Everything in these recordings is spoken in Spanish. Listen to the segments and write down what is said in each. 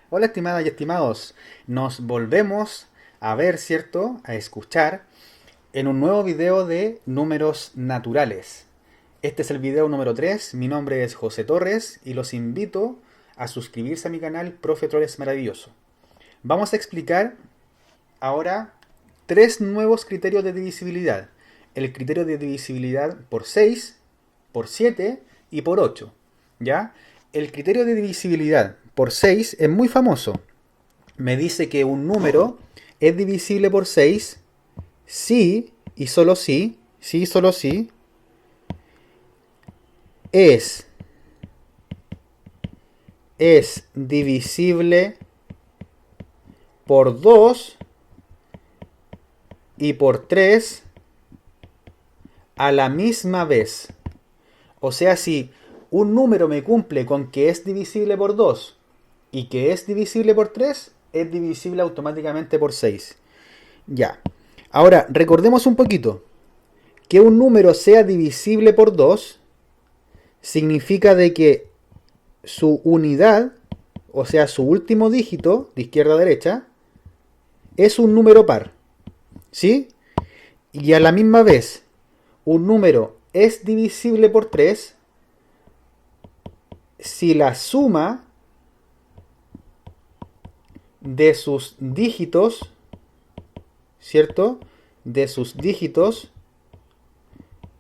Hola estimadas y estimados, nos volvemos a ver, ¿cierto? A escuchar en un nuevo video de números naturales. Este es el video número 3. Mi nombre es José Torres y los invito a suscribirse a mi canal Profe Torres Maravilloso. Vamos a explicar ahora tres nuevos criterios de divisibilidad. El criterio de divisibilidad por 6, por 7 y por 8. ¿Ya? El criterio de divisibilidad por 6 es muy famoso. Me dice que un número es divisible por 6 si y solo si y solo si es, es divisible por 2 y por 3 a la misma vez. O sea, si un número me cumple con que es divisible por 2 y que es divisible por 3, es divisible automáticamente por 6. Ya. Ahora, recordemos un poquito. Que un número sea divisible por 2 significa de que su unidad, o sea, su último dígito, de izquierda a derecha, es un número par. ¿Sí? Y a la misma vez, un número es divisible por 3 si la suma de sus dígitos, ¿cierto? De sus dígitos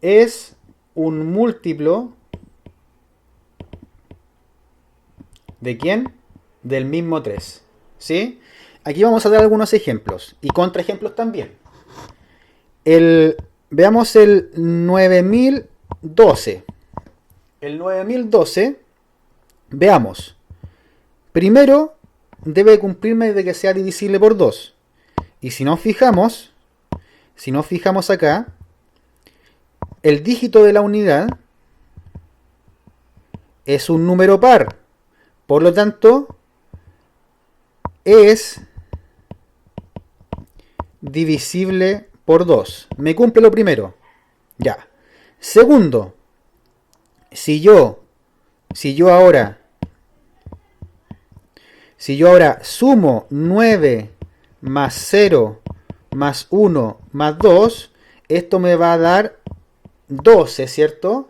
es un múltiplo ¿de quién? Del mismo 3. ¿Sí? Aquí vamos a dar algunos ejemplos y contraejemplos también. Veamos el 9012. El 9012, veamos. Primero, debe cumplirme de que sea divisible por 2. Y si nos fijamos acá, el dígito de la unidad es un número par. Por lo tanto, es divisible por 2. Me cumple lo primero. Ya. Segundo, si yo, si yo ahora, si yo ahora sumo 9 más 0 más 1 más 2, esto me va a dar 12, ¿cierto?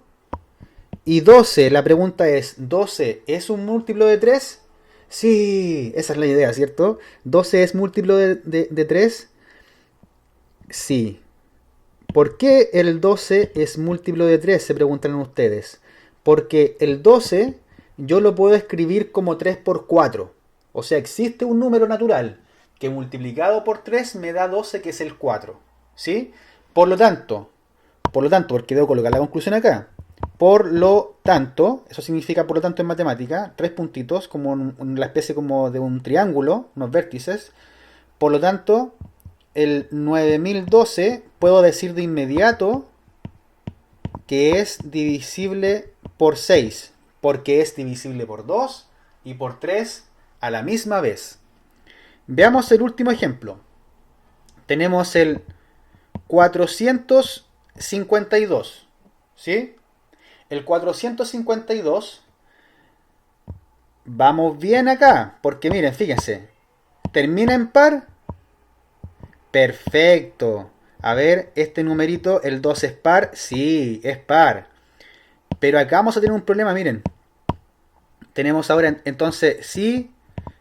Y 12, la pregunta es, ¿12 es un múltiplo de 3? Sí, esa es la idea, ¿cierto? ¿12 es múltiplo de 3? Sí. ¿Por qué el 12 es múltiplo de 3? Se preguntan ustedes. Porque el 12 yo lo puedo escribir como 3 por 4. O sea, existe un número natural que multiplicado por 3 me da 12, que es el 4. ¿Sí? Por lo tanto, porque debo colocar la conclusión acá. Por lo tanto, eso significa por lo tanto en matemática, tres puntitos, como la especie como de un triángulo, unos vértices. Por lo tanto, el 9012 puedo decir de inmediato que es divisible por 6, porque es divisible por 2 y por 3 a la misma vez. Veamos el último ejemplo. Tenemos el 452, ¿sí? El 452, vamos bien acá, porque miren, fíjense, termina en par. Perfecto. A ver, este numerito, el 2 es par. Sí, es par. Pero acá vamos a tener un problema, miren. Tenemos ahora, entonces, sí,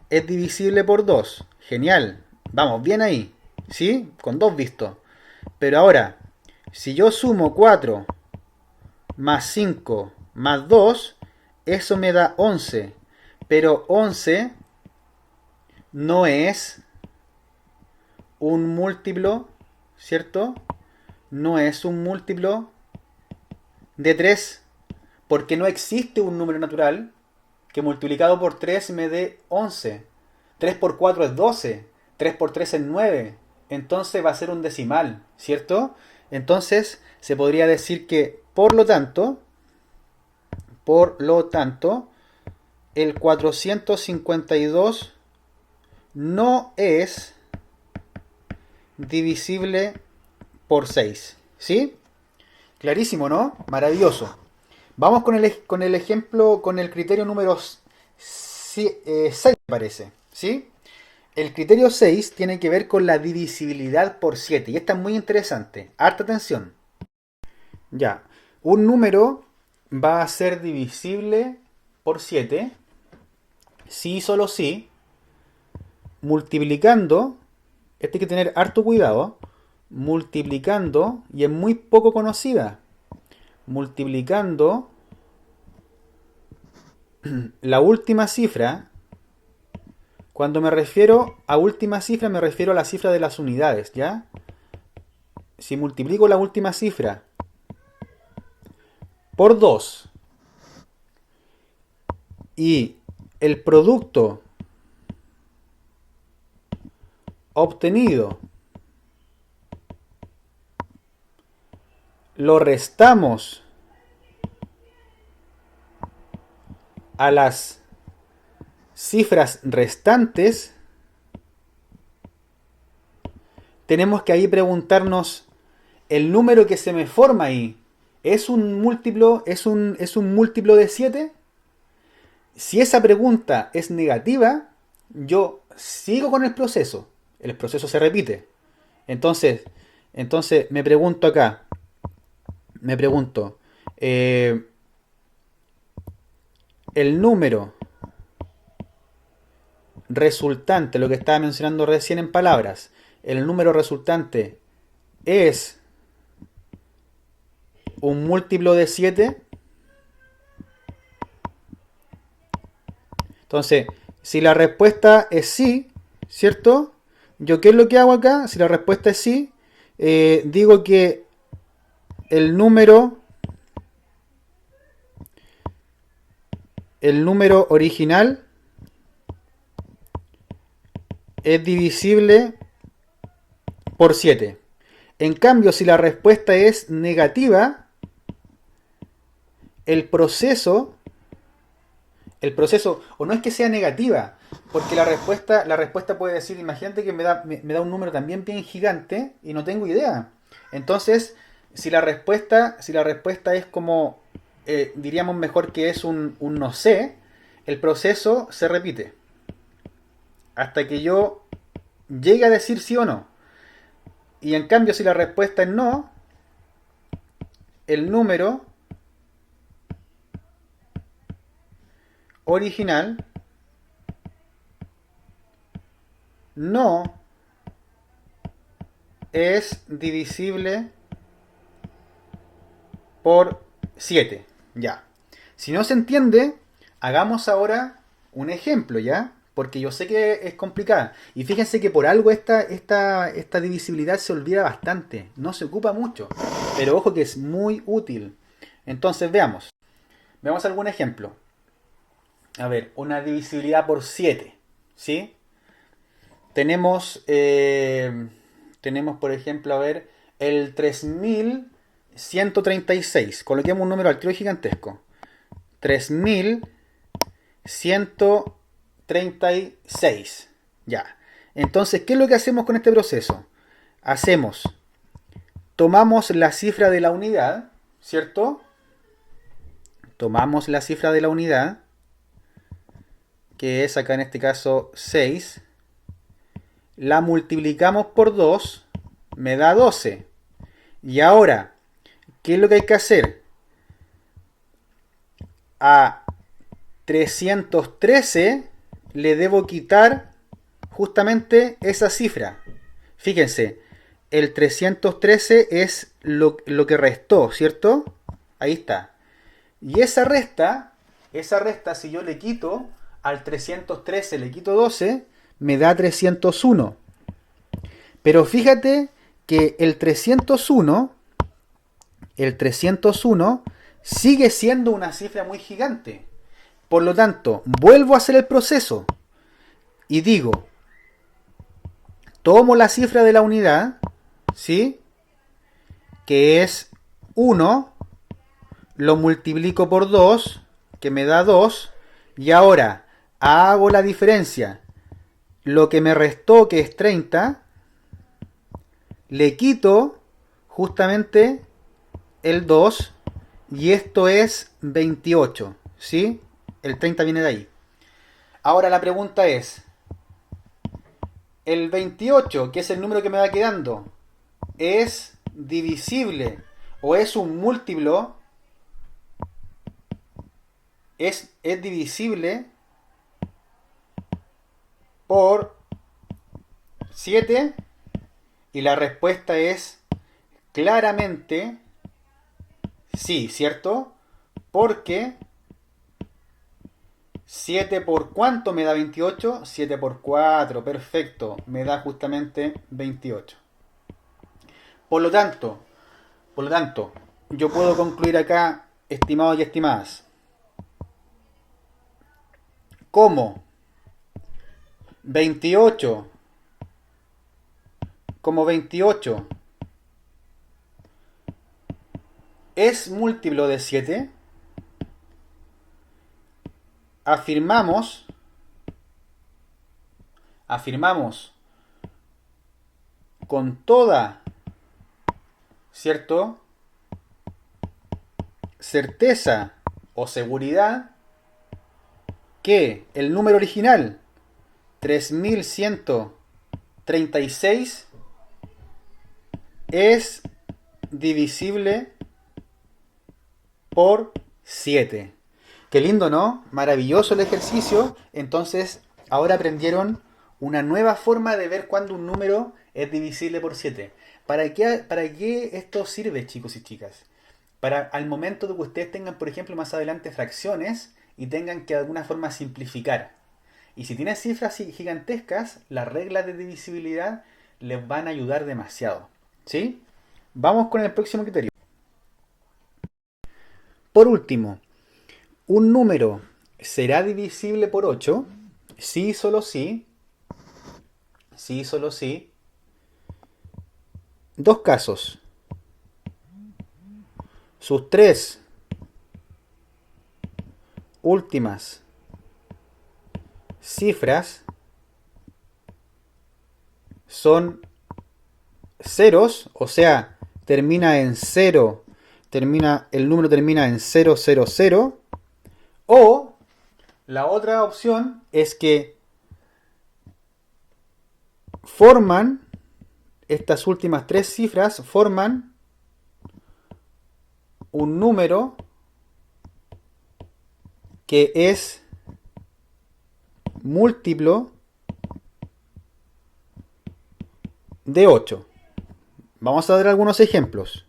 es divisible por 2. Genial. Vamos, bien ahí. ¿Sí? Con 2 vistos. Pero ahora, si yo sumo 4 más 5 más 2, eso me da 11. Pero 11 no es un múltiplo, ¿cierto? No es un múltiplo de 3, porque no existe un número natural que multiplicado por 3 me dé 11. 3 por 4 es 12, 3 por 3 es 9, entonces va a ser un decimal, ¿cierto? Entonces se podría decir que, por lo tanto, el 452 no es divisible por 6, ¿sí? Clarísimo, ¿no? Maravilloso. Vamos con el ejemplo, con el criterio número 6, me parece. ¿sí? El criterio 6 tiene que ver con la divisibilidad por 7. Y esta es muy interesante. Harta atención. Ya. Un número va a ser divisible por 7 si y solo si, multiplicando, este hay que tener harto cuidado, multiplicando, y es muy poco conocida, multiplicando la última cifra. Cuando me refiero a última cifra, me refiero a la cifra de las unidades, ¿ya? Si multiplico la última cifra por 2 y el producto obtenido lo restamos a las cifras restantes, tenemos que ahí preguntarnos, ¿el número que se me forma ahí es un múltiplo, es un múltiplo de 7? Si esa pregunta es negativa, yo sigo con el proceso se repite. Entonces, entonces me pregunto acá, me pregunto, eh, el número resultante, lo que estaba mencionando recién en palabras, el número resultante es un múltiplo de 7. Entonces, si la respuesta es sí, ¿cierto? ¿Yo qué es lo que hago acá? Si la respuesta es sí, digo que el número, el número original es divisible por 7. En cambio, si la respuesta es negativa, el proceso, o no es que sea negativa, porque la respuesta puede decir, imagínate que me da un número también bien gigante y no tengo idea. Entonces, si la respuesta es como, diríamos mejor que es un no sé, el proceso se repite hasta que yo llegue a decir sí o no. Y en cambio, si la respuesta es no, el número original no es divisible por 7. Ya. Si no se entiende, hagamos ahora un ejemplo, ¿ya? Porque yo sé que es complicada. Y fíjense que por algo esta divisibilidad se olvida bastante. No se ocupa mucho. Pero ojo que es muy útil. Entonces veamos. Veamos algún ejemplo. A ver, una divisibilidad por 7. ¿Sí? Tenemos, tenemos por ejemplo, a ver, el 3136. Coloquemos un número al tiro gigantesco. 3136. Ya. Entonces, ¿qué es lo que hacemos con este proceso? Tomamos la cifra de la unidad, ¿cierto? Tomamos la cifra de la unidad, que es acá en este caso 6. La multiplicamos por 2, me da 12. Y ahora, ¿qué es lo que hay que hacer? A 313 le debo quitar justamente esa cifra. Fíjense, el 313 es lo que restó, ¿cierto? Ahí está. Y esa resta, si yo le quito al 313, le quito 12, me da 301. Pero fíjate que el 301 sigue siendo una cifra muy gigante. Por lo tanto, vuelvo a hacer el proceso y digo, tomo la cifra de la unidad, ¿sí? Que es 1, lo multiplico por 2, que me da 2, y ahora hago la diferencia. Lo que me restó, que es 30, le quito justamente el 2, y esto es 28, ¿sí? El 30 viene de ahí. Ahora la pregunta es, El 28, que es el número que me va quedando, es divisible o es un múltiplo, es divisible por 7, y la respuesta es claramente sí, ¿cierto? Porque 7 por ¿cuánto me da 28? 7 por 4, perfecto, me da justamente 28. Por lo tanto, yo puedo concluir acá, estimados y estimadas, como 28, como 28 es múltiplo de 7, afirmamos con toda, ¿cierto?, certeza o seguridad que el número original 3136 es divisible por 7. Qué lindo, ¿no? Maravilloso el ejercicio. Entonces, ahora aprendieron una nueva forma de ver cuándo un número es divisible por 7. ¿Para qué esto sirve, chicos y chicas? Para al momento de que ustedes tengan, por ejemplo, más adelante fracciones y tengan que de alguna forma simplificar. Y si tienen cifras gigantescas, las reglas de divisibilidad les van a ayudar demasiado. ¿Sí? Vamos con el próximo criterio. Por último, ¿un número será divisible por 8? Sí, solo sí. Sí, solo sí. Dos casos. Sus tres últimas cifras son ceros, o sea, termina en 0, el número termina en 000, o la otra opción es que estas últimas tres cifras forman un número que es múltiplo de 8. Vamos a dar algunos ejemplos.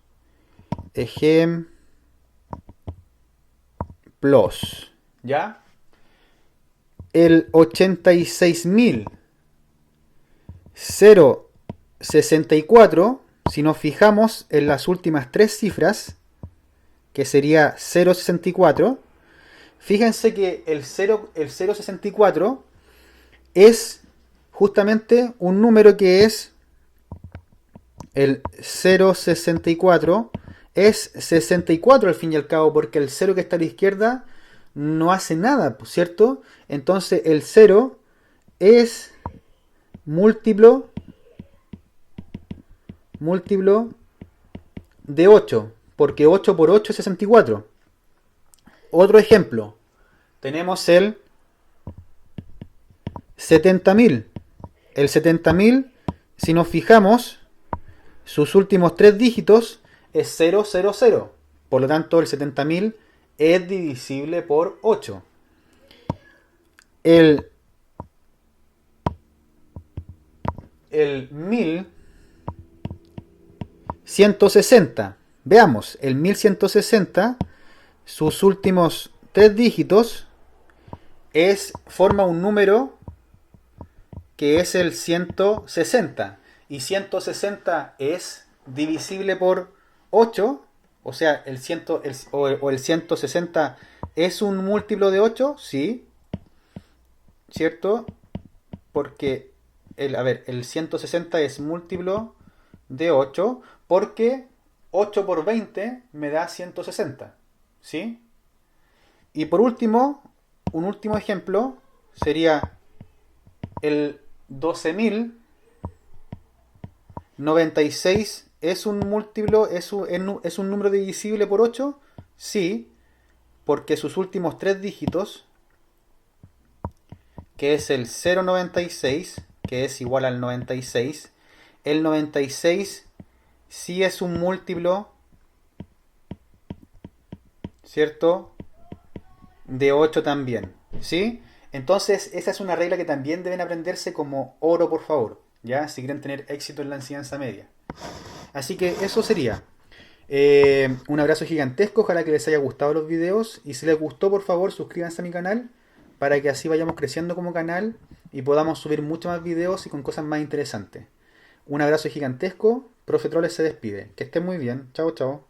Ejemplos. ¿Ya? El 86.064, si nos fijamos en las últimas tres cifras, que sería 064, fíjense que el 064 es justamente un número que es el 064 es 64 al fin y al cabo, porque el 0 que está a la izquierda no hace nada, ¿cierto? Entonces el 0 es múltiplo de 8, porque 8 por 8 es 64. Otro ejemplo, tenemos el 70.000. El 70.000, si nos fijamos, sus últimos tres dígitos es 000. Por lo tanto, el 70.000 es divisible por 8. El 1160. Veamos, el 1160, sus últimos tres dígitos forma un número que es el 160. Y 160 es divisible por 8. O sea, el 160 es un múltiplo de 8, sí. ¿Cierto? Porque el 160 es múltiplo de 8 porque 8 por 20 me da 160. ¿Sí? Y por último, un último ejemplo sería el 12.096. ¿Es un múltiplo, es un número divisible por 8? Sí, porque sus últimos tres dígitos, que es el 096, que es igual al 96, el 96 sí es un múltiplo, ¿cierto? De 8 también, ¿sí? Entonces, esa es una regla que también deben aprenderse como oro, por favor, ¿ya? Si quieren tener éxito en la enseñanza media. Así que eso sería. Un abrazo gigantesco, ojalá que les haya gustado los videos y si les gustó, por favor, suscríbanse a mi canal para que así vayamos creciendo como canal y podamos subir muchos más videos y con cosas más interesantes. Un abrazo gigantesco, Profe Troles se despide. Que estén muy bien. Chao, chao.